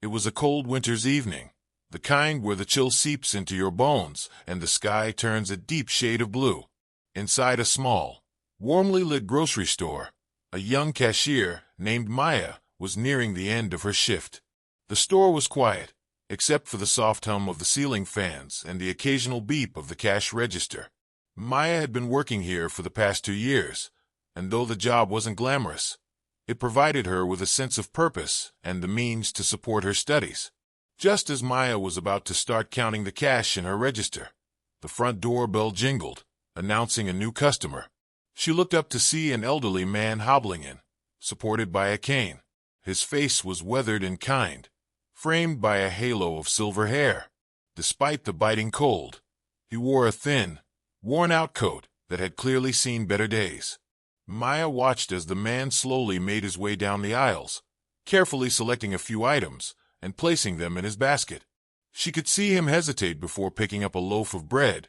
It was a cold winter's evening, the kind where the chill seeps into your bones and the sky turns a deep shade of blue. Inside a small, warmly lit grocery store, a young cashier named Maya was nearing the end of her shift. The store was quiet, except for the soft hum of the ceiling fans and the occasional beep of the cash register. Maya had been working here for the past 2 years, and though the job wasn't glamorous, it provided her with a sense of purpose and the means to support her studies. Just as Maya was about to start counting the cash in her register, the front door bell jingled, announcing a new customer. She looked up to see an elderly man hobbling in, supported by a cane. His face was weathered and kind, framed by a halo of silver hair. Despite the biting cold, he wore a thin, worn-out coat that had clearly seen better days. Maya watched as the man slowly made his way down the aisles, carefully selecting a few items and placing them in his basket. She could see him hesitate before picking up a loaf of bread,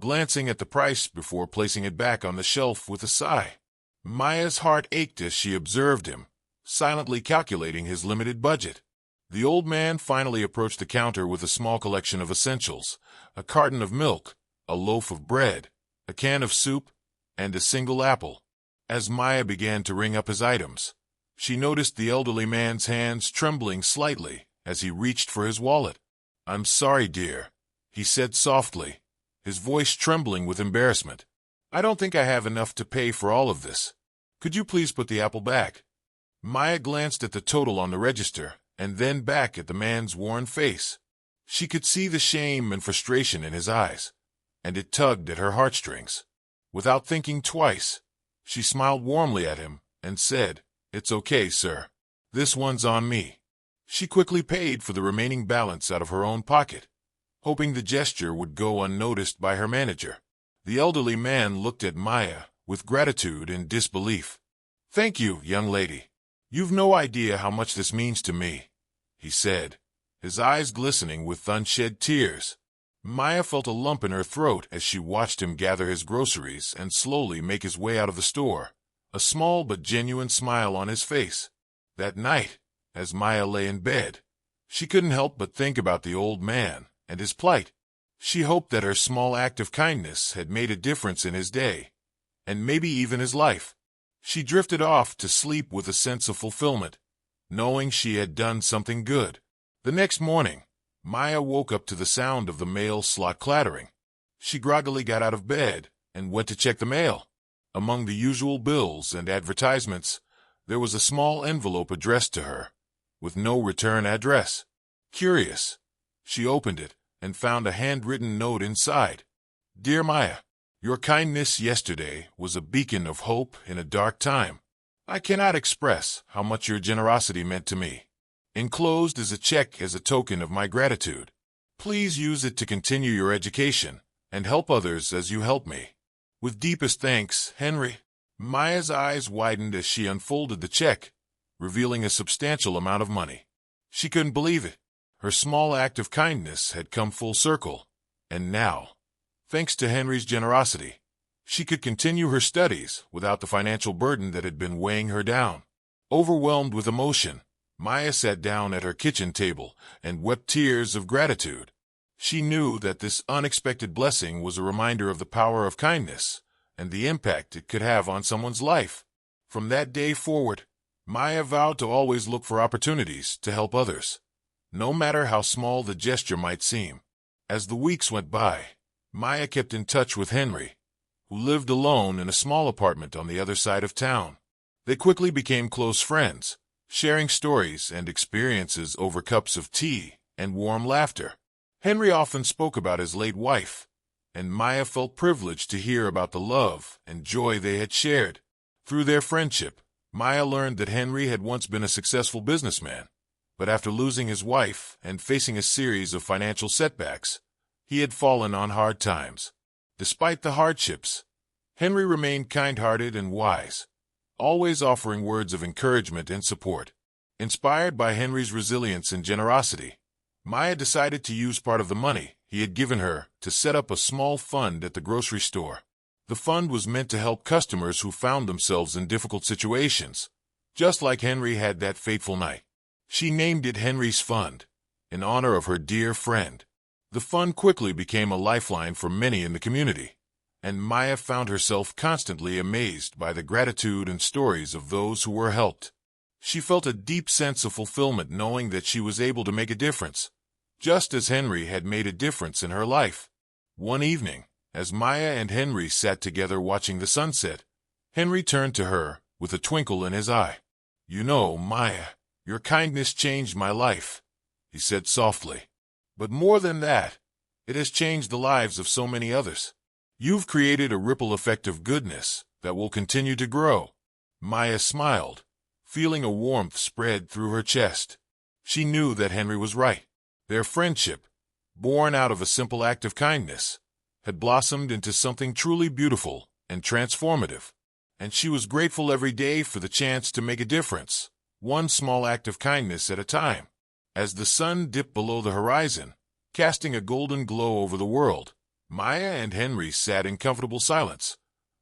glancing at the price before placing it back on the shelf with a sigh. Maya's heart ached as she observed him, silently calculating his limited budget. The old man finally approached the counter with a small collection of essentials: a carton of milk, a loaf of bread, a can of soup, and a single apple. As Maya began to ring up his items, she noticed the elderly man's hands trembling slightly as he reached for his wallet. "I'm sorry, dear," he said softly, his voice trembling with embarrassment. "I don't think I have enough to pay for all of this. Could you please put the apple back?" Maya glanced at the total on the register and then back at the man's worn face. She could see the shame and frustration in his eyes, and it tugged at her heartstrings. Without thinking twice, she smiled warmly at him and said, "It's okay, sir. This one's on me." She quickly paid for the remaining balance out of her own pocket, hoping the gesture would go unnoticed by her manager. The elderly man looked at Maya with gratitude and disbelief. "Thank you, young lady. You've no idea how much this means to me," he said, his eyes glistening with unshed tears. Maya felt a lump in her throat as she watched him gather his groceries and slowly make his way out of the store, a small but genuine smile on his face. That night, as Maya lay in bed, she couldn't help but think about the old man and his plight. She hoped that her small act of kindness had made a difference in his day, and maybe even his life. She drifted off to sleep with a sense of fulfillment, knowing she had done something good. The next morning, Maya woke up to the sound of the mail slot clattering. She groggily got out of bed and went to check the mail. Among the usual bills and advertisements, there was a small envelope addressed to her, with no return address. Curious, she opened it and found a handwritten note inside. "Dear Maya, your kindness yesterday was a beacon of hope in a dark time. I cannot express how much your generosity meant to me. Enclosed is a check as a token of my gratitude. Please use it to continue your education and help others as you help me. With deepest thanks, Henry." Maya's eyes widened as she unfolded the check, revealing a substantial amount of money. She couldn't believe it. Her small act of kindness had come full circle, and now, thanks to Henry's generosity, she could continue her studies without the financial burden that had been weighing her down. Overwhelmed with emotion, Maya sat down at her kitchen table and wept tears of gratitude. She knew that this unexpected blessing was a reminder of the power of kindness and the impact it could have on someone's life. From that day forward, Maya vowed to always look for opportunities to help others, no matter how small the gesture might seem. As the weeks went by, Maya kept in touch with Henry, who lived alone in a small apartment on the other side of town. They quickly became close friends, sharing stories and experiences over cups of tea and warm laughter. Henry often spoke about his late wife, and Maya felt privileged to hear about the love and joy they had shared. Through their friendship, Maya learned that Henry had once been a successful businessman, but after losing his wife and facing a series of financial setbacks, he had fallen on hard times. Despite the hardships, Henry remained kind-hearted and wise, always offering words of encouragement and support. Inspired by Henry's resilience and generosity, Maya decided to use part of the money he had given her to set up a small fund at the grocery store. The fund was meant to help customers who found themselves in difficult situations, just like Henry had that fateful night. She named it Henry's Fund, in honor of her dear friend. The fund quickly became a lifeline for many in the community, and Maya found herself constantly amazed by the gratitude and stories of those who were helped. She felt a deep sense of fulfillment knowing that she was able to make a difference, just as Henry had made a difference in her life. One evening, as Maya and Henry sat together watching the sunset, Henry turned to her with a twinkle in his eye. "You know, Maya, your kindness changed my life," he said softly. "But more than that, it has changed the lives of so many others. You've created a ripple effect of goodness that will continue to grow." Maya smiled, feeling a warmth spread through her chest. She knew that Henry was right. Their friendship, born out of a simple act of kindness, had blossomed into something truly beautiful and transformative, and she was grateful every day for the chance to make a difference, one small act of kindness at a time. As the sun dipped below the horizon, casting a golden glow over the world, Maya and Henry sat in comfortable silence,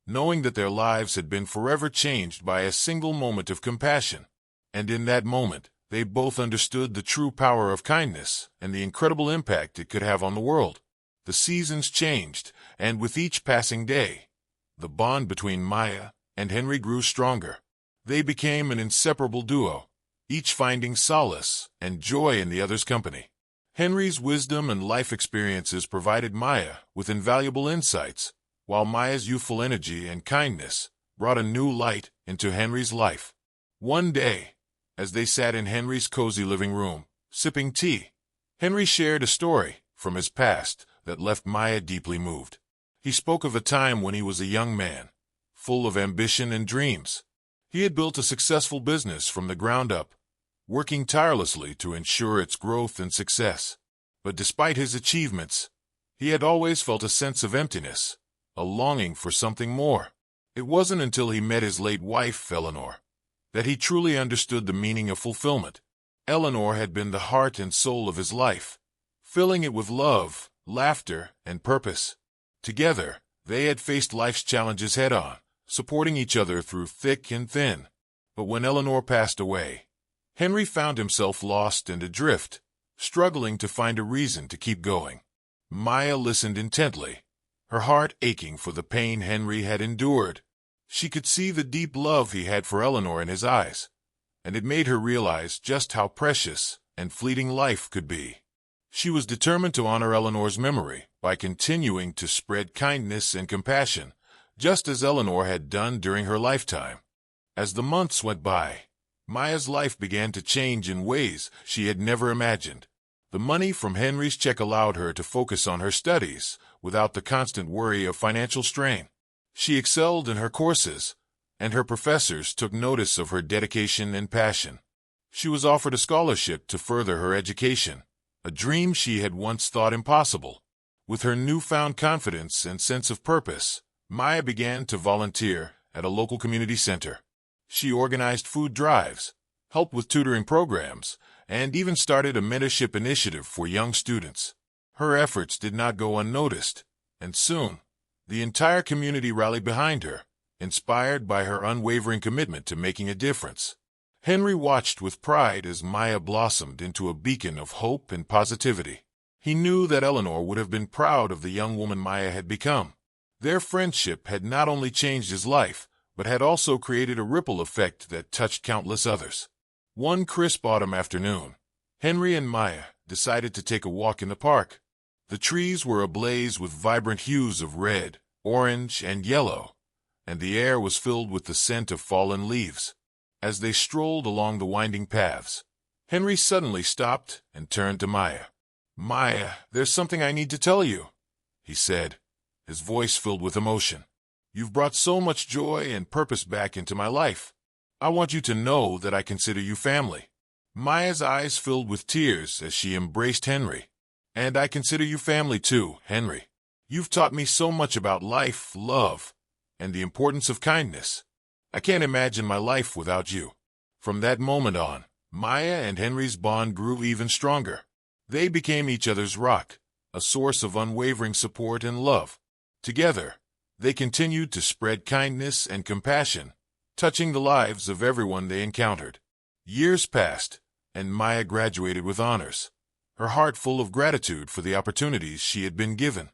knowing that their lives had been forever changed by a single moment of compassion. And in that moment, they both understood the true power of kindness and the incredible impact it could have on the world. The seasons changed, and with each passing day, the bond between Maya and Henry grew stronger. They became an inseparable duo, each finding solace and joy in the other's company. Henry's wisdom and life experiences provided Maya with invaluable insights, while Maya's youthful energy and kindness brought a new light into Henry's life. One day, as they sat in Henry's cozy living room, sipping tea, Henry shared a story from his past that left Maya deeply moved. He spoke of a time when he was a young man, full of ambition and dreams. He had built a successful business from the ground up, working tirelessly to ensure its growth and success. But despite his achievements, he had always felt a sense of emptiness, a longing for something more. It wasn't until he met his late wife, Eleanor, that he truly understood the meaning of fulfillment. Eleanor had been the heart and soul of his life, filling it with love, laughter, and purpose. Together, they had faced life's challenges head-on, supporting each other through thick and thin. But when Eleanor passed away, Henry found himself lost and adrift, struggling to find a reason to keep going. Maya listened intently, her heart aching for the pain Henry had endured. She could see the deep love he had for Eleanor in his eyes, and it made her realize just how precious and fleeting life could be. She was determined to honor Eleanor's memory by continuing to spread kindness and compassion, just as Eleanor had done during her lifetime. As the months went by, Maya's life began to change in ways she had never imagined. The money from Henry's check allowed her to focus on her studies without the constant worry of financial strain. She excelled in her courses, and her professors took notice of her dedication and passion. She was offered a scholarship to further her education, a dream she had once thought impossible. With her newfound confidence and sense of purpose, Maya began to volunteer at a local community center. She organized food drives, helped with tutoring programs, and even started a mentorship initiative for young students. Her efforts did not go unnoticed, and soon, the entire community rallied behind her, inspired by her unwavering commitment to making a difference. Henry watched with pride as Maya blossomed into a beacon of hope and positivity. He knew that Eleanor would have been proud of the young woman Maya had become. Their friendship had not only changed his life, but had also created a ripple effect that touched countless others. One crisp autumn afternoon, Henry and Maya decided to take a walk in the park. The trees were ablaze with vibrant hues of red, orange, and yellow, and the air was filled with the scent of fallen leaves. As they strolled along the winding paths, Henry suddenly stopped and turned to Maya. "Maya, there's something I need to tell you," he said, his voice filled with emotion. "You've brought so much joy and purpose back into my life. I want you to know that I consider you family." Maya's eyes filled with tears as she embraced Henry. "And I consider you family too, Henry. You've taught me so much about life, love, and the importance of kindness. I can't imagine my life without you." From that moment on, Maya and Henry's bond grew even stronger. They became each other's rock, a source of unwavering support and love. Together, they continued to spread kindness and compassion, touching the lives of everyone they encountered. Years passed, and Maya graduated with honors, her heart full of gratitude for the opportunities she had been given.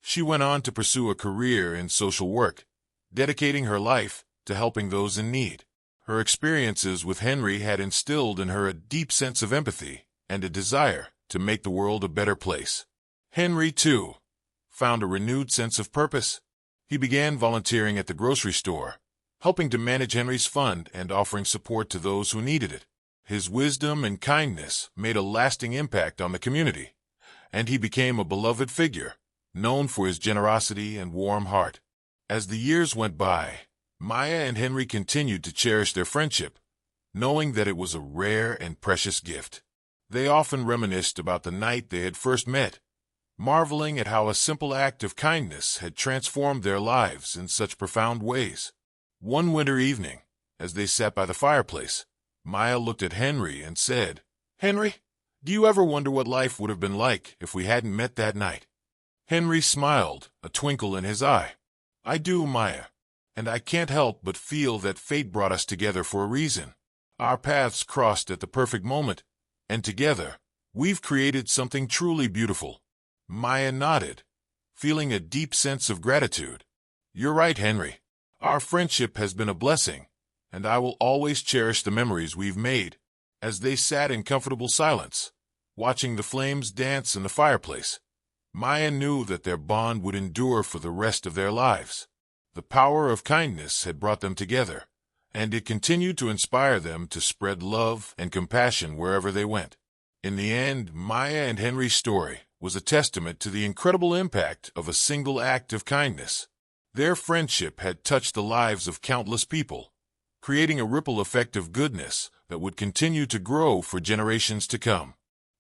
She went on to pursue a career in social work, dedicating her life to helping those in need. Her experiences with Henry had instilled in her a deep sense of empathy and a desire to make the world a better place. Henry, too, found a renewed sense of purpose. He began volunteering at the grocery store, helping to manage Henry's fund and offering support to those who needed it. His wisdom and kindness made a lasting impact on the community, and he became a beloved figure, known for his generosity and warm heart. As the years went by, Maya and Henry continued to cherish their friendship, knowing that it was a rare and precious gift. They often reminisced about the night they had first met, marveling at how a simple act of kindness had transformed their lives in such profound ways. One winter evening, as they sat by the fireplace, Maya looked at Henry and said, "Henry, do you ever wonder what life would have been like if we hadn't met that night?" Henry smiled, a twinkle in his eye. "I do, Maya, and I can't help but feel that fate brought us together for a reason. Our paths crossed at the perfect moment, and together, we've created something truly beautiful." Maya nodded, feeling a deep sense of gratitude. "You're right, Henry. Our friendship has been a blessing, and I will always cherish the memories we've made." As they sat in comfortable silence, watching the flames dance in the fireplace, Maya knew that their bond would endure for the rest of their lives. The power of kindness had brought them together, and it continued to inspire them to spread love and compassion wherever they went. In the end, Maya and Henry's story was a testament to the incredible impact of a single act of kindness. Their friendship had touched the lives of countless people, creating a ripple effect of goodness that would continue to grow for generations to come.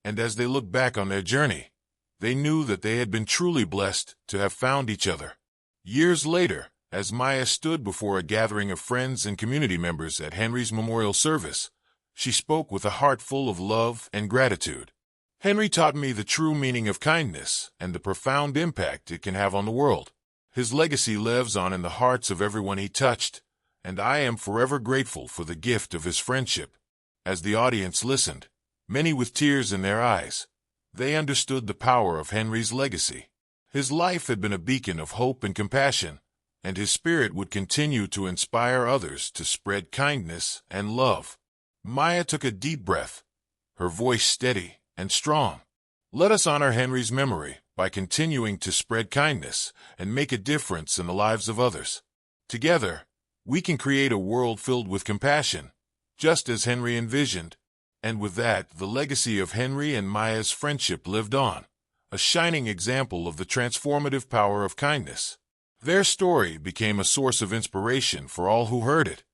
And as they looked back on their journey, they knew that they had been truly blessed to have found each other. Years later, as Maya stood before a gathering of friends and community members at Henry's memorial service, she spoke with a heart full of love and gratitude. "Henry taught me the true meaning of kindness and the profound impact it can have on the world. His legacy lives on in the hearts of everyone he touched, and I am forever grateful for the gift of his friendship." As the audience listened, many with tears in their eyes, they understood the power of Henry's legacy. His life had been a beacon of hope and compassion, and his spirit would continue to inspire others to spread kindness and love. Maya took a deep breath, her voice steady and strong. "Let us honor Henry's memory by continuing to spread kindness and make a difference in the lives of others. Together, we can create a world filled with compassion, just as Henry envisioned." And with that, the legacy of Henry and Maya's friendship lived on, a shining example of the transformative power of kindness. Their story became a source of inspiration for all who heard it,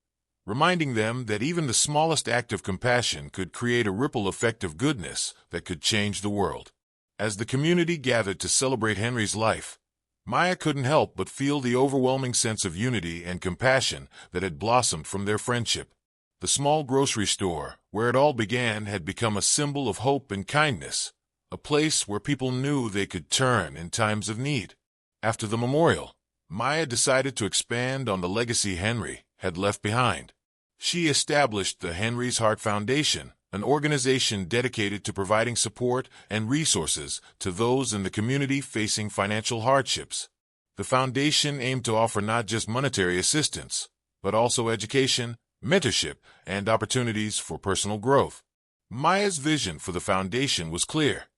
reminding them that even the smallest act of compassion could create a ripple effect of goodness that could change the world. As the community gathered to celebrate Henry's life, Maya couldn't help but feel the overwhelming sense of unity and compassion that had blossomed from their friendship. The small grocery store, where it all began, had become a symbol of hope and kindness, a place where people knew they could turn in times of need. After the memorial, Maya decided to expand on the legacy Henry had left behind. She established the Henry's Heart Foundation, an organization dedicated to providing support and resources to those in the community facing financial hardships. The foundation aimed to offer not just monetary assistance, but also education, mentorship, and opportunities for personal growth. Maya's vision for the foundation was clear.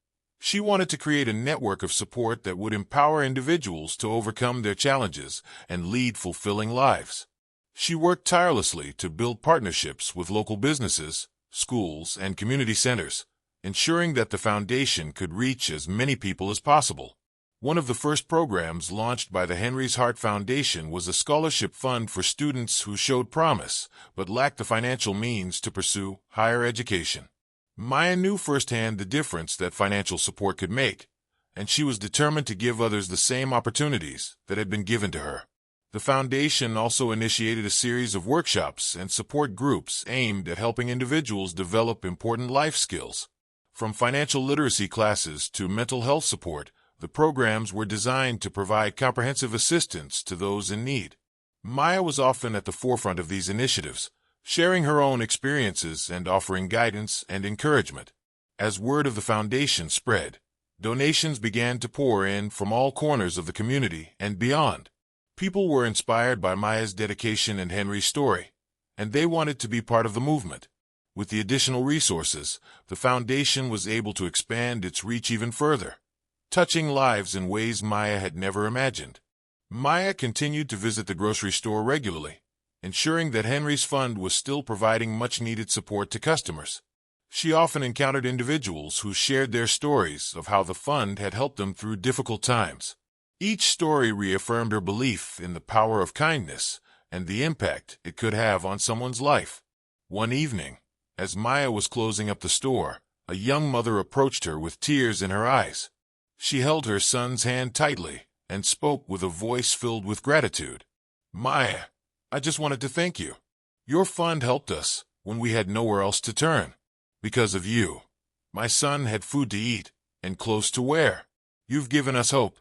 She wanted to create a network of support that would empower individuals to overcome their challenges and lead fulfilling lives. She worked tirelessly to build partnerships with local businesses, schools, and community centers, ensuring that the foundation could reach as many people as possible. One of the first programs launched by the Henry's Heart Foundation was a scholarship fund for students who showed promise but lacked the financial means to pursue higher education. Maya knew firsthand the difference that financial support could make, and she was determined to give others the same opportunities that had been given to her. The foundation also initiated a series of workshops and support groups aimed at helping individuals develop important life skills. From financial literacy classes to mental health support, the programs were designed to provide comprehensive assistance to those in need. Maya was often at the forefront of these initiatives, sharing her own experiences and offering guidance and encouragement. As word of the foundation spread, donations began to pour in from all corners of the community and beyond. People were inspired by Maya's dedication and Henry's story, and they wanted to be part of the movement. With the additional resources, the foundation was able to expand its reach even further, touching lives in ways Maya had never imagined. Maya continued to visit the grocery store regularly, ensuring that Henry's fund was still providing much-needed support to customers. She often encountered individuals who shared their stories of how the fund had helped them through difficult times. Each story reaffirmed her belief in the power of kindness and the impact it could have on someone's life. One evening, as Maya was closing up the store, a young mother approached her with tears in her eyes. She held her son's hand tightly and spoke with a voice filled with gratitude. "Maya, I just wanted to thank you. Your fund helped us when we had nowhere else to turn. Because of you, my son had food to eat and clothes to wear. You've given us hope."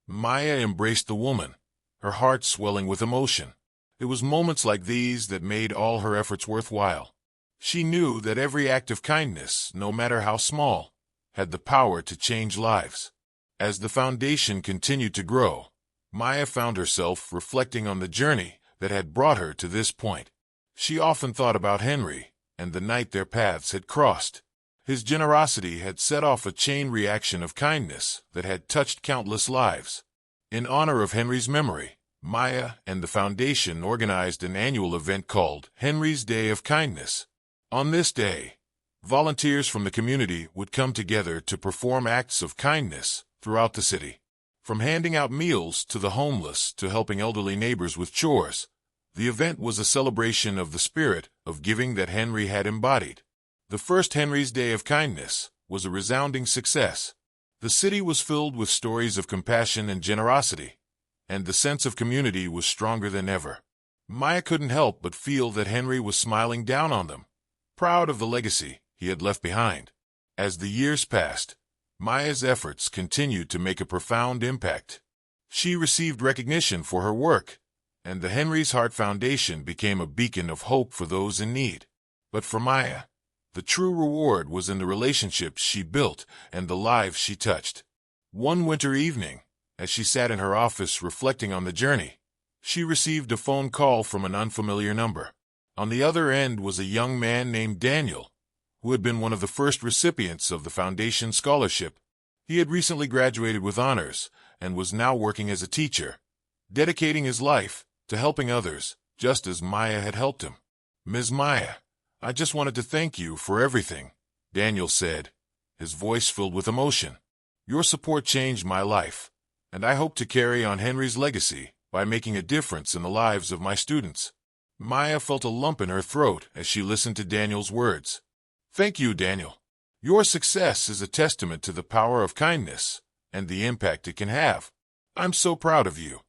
Maya embraced the woman, her heart swelling with emotion. It was moments like these that made all her efforts worthwhile. She knew that every act of kindness, no matter how small, had the power to change lives. As the foundation continued to grow, Maya found herself reflecting on the journey that had brought her to this point. She often thought about Henry and the night their paths had crossed. His generosity had set off a chain reaction of kindness that had touched countless lives. In honor of Henry's memory, Maya and the foundation organized an annual event called Henry's Day of Kindness. On this day, volunteers from the community would come together to perform acts of kindness throughout the city. From handing out meals to the homeless to helping elderly neighbors with chores, the event was a celebration of the spirit of giving that Henry had embodied. The first Henry's Day of Kindness was a resounding success. The city was filled with stories of compassion and generosity, and the sense of community was stronger than ever. Maya couldn't help but feel that Henry was smiling down on them, proud of the legacy he had left behind. As the years passed, Maya's efforts continued to make a profound impact. She received recognition for her work, and the Henry's Heart Foundation became a beacon of hope for those in need. But for Maya, the true reward was in the relationships she built and the lives she touched. One winter evening, as she sat in her office reflecting on the journey, she received a phone call from an unfamiliar number. On the other end was a young man named Daniel, who had been one of the first recipients of the foundation scholarship. He had recently graduated with honors and was now working as a teacher, dedicating his life to helping others, just as Maya had helped him. "Ms. Maya, I just wanted to thank you for everything," Daniel said, his voice filled with emotion. "Your support changed my life, and I hope to carry on Henry's legacy by making a difference in the lives of my students." Maya felt a lump in her throat as she listened to Daniel's words. "Thank you, Daniel. Your success is a testament to the power of kindness and the impact it can have. I'm so proud of you."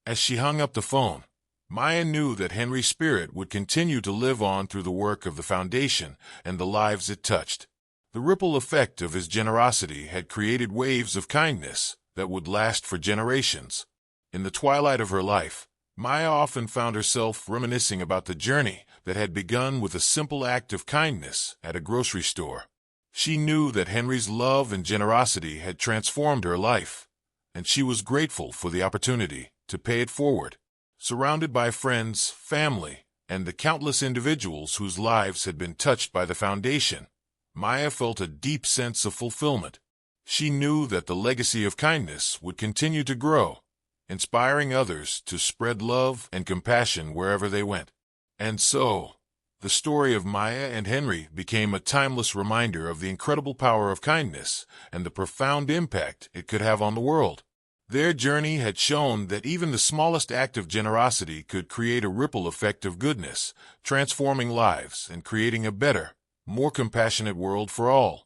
As she hung up the phone, Maya knew that Henry's spirit would continue to live on through the work of the foundation and the lives it touched. The ripple effect of his generosity had created waves of kindness that would last for generations. In the twilight of her life, Maya often found herself reminiscing about the journey that had begun with a simple act of kindness at a grocery store. She knew that Henry's love and generosity had transformed her life, and she was grateful for the opportunity to pay it forward. Surrounded by friends, family, and the countless individuals whose lives had been touched by the foundation, Maya felt a deep sense of fulfillment. She knew that the legacy of kindness would continue to grow, inspiring others to spread love and compassion wherever they went. And so, the story of Maya and Henry became a timeless reminder of the incredible power of kindness and the profound impact it could have on the world. Their journey had shown that even the smallest act of generosity could create a ripple effect of goodness, transforming lives and creating a better, more compassionate world for all.